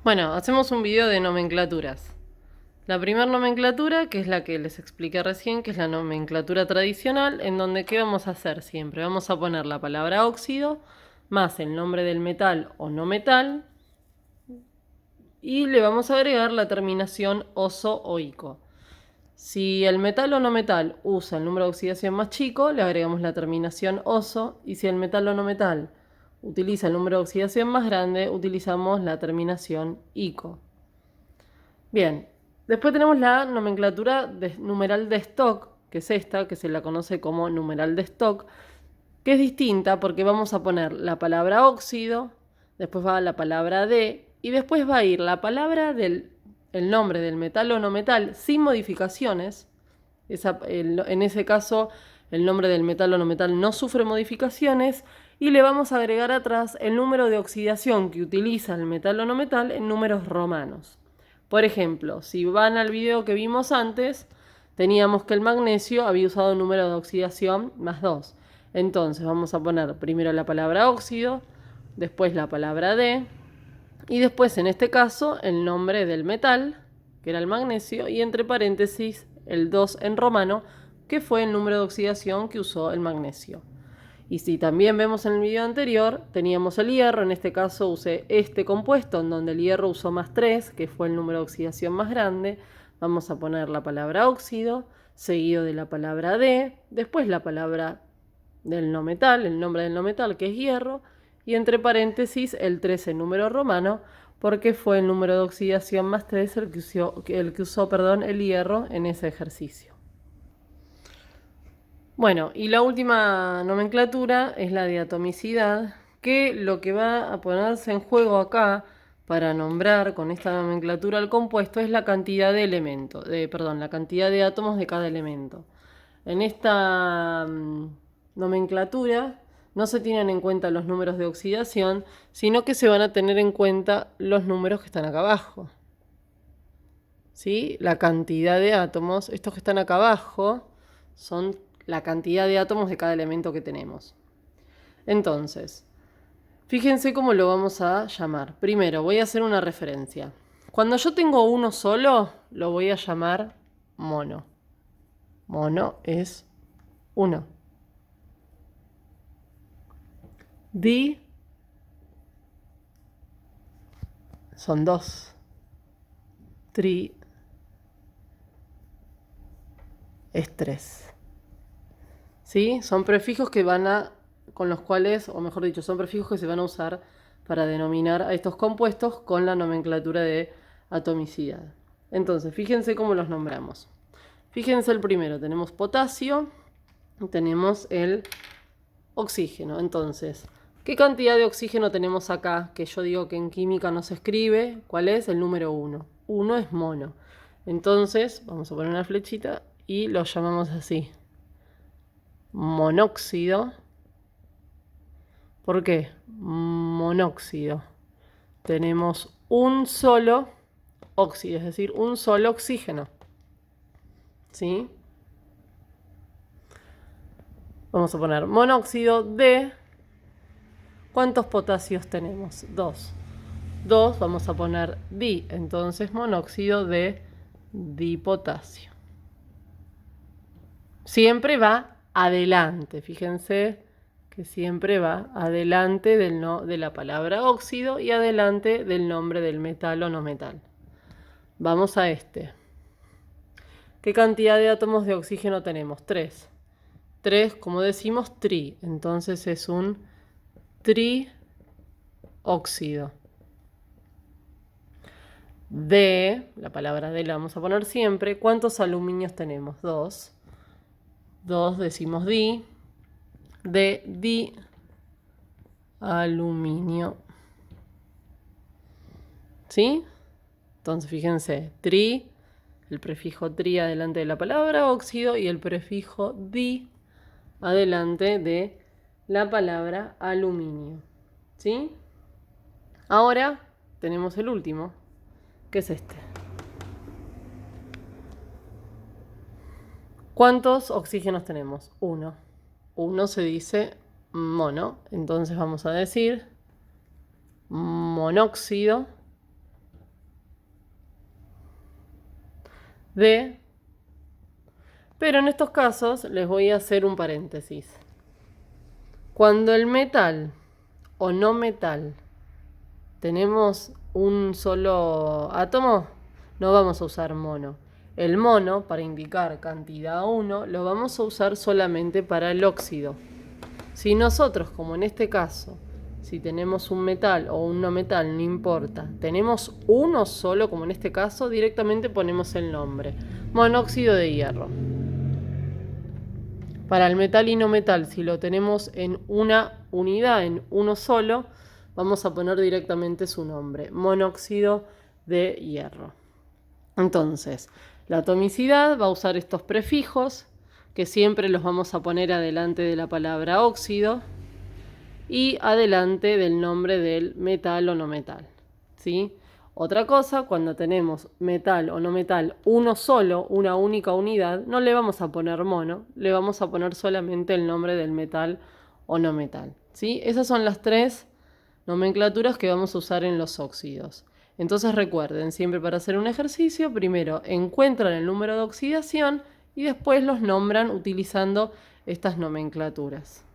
Bueno, hacemos un video de nomenclaturas. La primera nomenclatura, que es la que les expliqué recién, que es la nomenclatura tradicional, en donde ¿qué vamos a hacer siempre? Vamos a poner la palabra óxido más el nombre del metal o no metal y le vamos a agregar la terminación oso o ico. Si el metal o no metal usa el número de oxidación más chico, le agregamos la terminación oso, y si el metal o no metal utiliza el número de oxidación más grande, utilizamos la terminación ico. Bien, después tenemos la nomenclatura de numeral de stock, que es esta, que se la conoce como numeral de stock, que es distinta porque vamos a poner la palabra óxido, después va la palabra de, y después va a ir la palabra el nombre del metal o no metal sin modificaciones. En ese caso, el nombre del metal o no metal no sufre modificaciones, y le vamos a agregar atrás el número de oxidación que utiliza el metal o no metal en números romanos. Por ejemplo, si van al video que vimos antes, teníamos que el magnesio había usado un número de oxidación más 2. Entonces vamos a poner primero la palabra óxido, después la palabra de, y después en este caso el nombre del metal, que era el magnesio, y entre paréntesis el 2 en romano, que fue el número de oxidación que usó el magnesio. Y si también vemos en el video anterior, teníamos el hierro, en este caso usé este compuesto en donde el hierro usó más 3, que fue el número de oxidación más grande. Vamos a poner la palabra óxido, seguido de la palabra de, después la palabra del no metal, el nombre del no metal, que es hierro, y entre paréntesis el 3 en número romano, porque fue el número de oxidación más 3 el que usó el hierro en ese ejercicio. Bueno, y la última nomenclatura es la de atomicidad, que lo que va a ponerse en juego acá para nombrar con esta nomenclatura al compuesto es la cantidad de elementos, la cantidad de átomos de cada elemento. En esta nomenclatura no se tienen en cuenta los números de oxidación, sino que se van a tener en cuenta los números que están acá abajo. ¿Sí? La cantidad de átomos, estos que están acá abajo, son la cantidad de átomos de cada elemento que tenemos. Entonces, fíjense cómo lo vamos a llamar. Primero, voy a hacer una referencia. Cuando yo tengo uno solo, lo voy a llamar mono. Mono es uno. Di son dos. Tri es tres. ¿Sí? Son prefijos que con los cuales, o mejor dicho, son prefijos que se van a usar para denominar a estos compuestos con la nomenclatura de atomicidad. Entonces, fíjense cómo los nombramos. Fíjense el primero, tenemos potasio, tenemos el oxígeno. Entonces, ¿qué cantidad de oxígeno tenemos acá? Que yo digo que en química no se escribe. ¿Cuál es? El número 1. 1 es mono. Entonces, vamos a poner una flechita y lo llamamos así. Monóxido. ¿Por qué? Monóxido. Tenemos un solo óxido, es decir, un solo oxígeno. ¿Sí? Vamos a poner monóxido de... ¿Cuántos potasios tenemos? 2. 2, vamos a poner di, entonces monóxido de dipotasio. Siempre va adelante, fíjense que siempre va adelante de la palabra óxido y adelante del nombre del metal o no metal. Vamos a este. ¿Qué cantidad de átomos de oxígeno tenemos? 3. 3, como decimos, tri. Entonces es un trióxido. De, la palabra de la vamos a poner siempre. ¿Cuántos aluminios tenemos? 2. 2 decimos di. De di aluminio. ¿Sí? Entonces fíjense, tri, el prefijo tri adelante de la palabra óxido y el prefijo di adelante de la palabra aluminio. ¿Sí? Ahora tenemos el último, que es este. ¿Cuántos oxígenos tenemos? 1. 1 se dice mono, entonces vamos a decir monóxido de, pero en estos casos les voy a hacer un paréntesis. Cuando el metal o no metal tenemos un solo átomo, no vamos a usar mono. El mono, para indicar cantidad 1, lo vamos a usar solamente para el óxido. Si nosotros, como en este caso, si tenemos un metal o un no metal, no importa, tenemos uno solo, como en este caso, directamente ponemos el nombre: monóxido de hierro. Para el metal y no metal, si lo tenemos en una unidad, en uno solo, vamos a poner directamente su nombre: monóxido de hierro. Entonces, la atomicidad va a usar estos prefijos, que siempre los vamos a poner adelante de la palabra óxido y adelante del nombre del metal o no metal, ¿sí? Otra cosa, cuando tenemos metal o no metal uno solo, una única unidad, no le vamos a poner mono, le vamos a poner solamente el nombre del metal o no metal, ¿sí? Esas son las tres nomenclaturas que vamos a usar en los óxidos. Entonces recuerden, siempre para hacer un ejercicio, primero encuentran el número de oxidación y después los nombran utilizando estas nomenclaturas.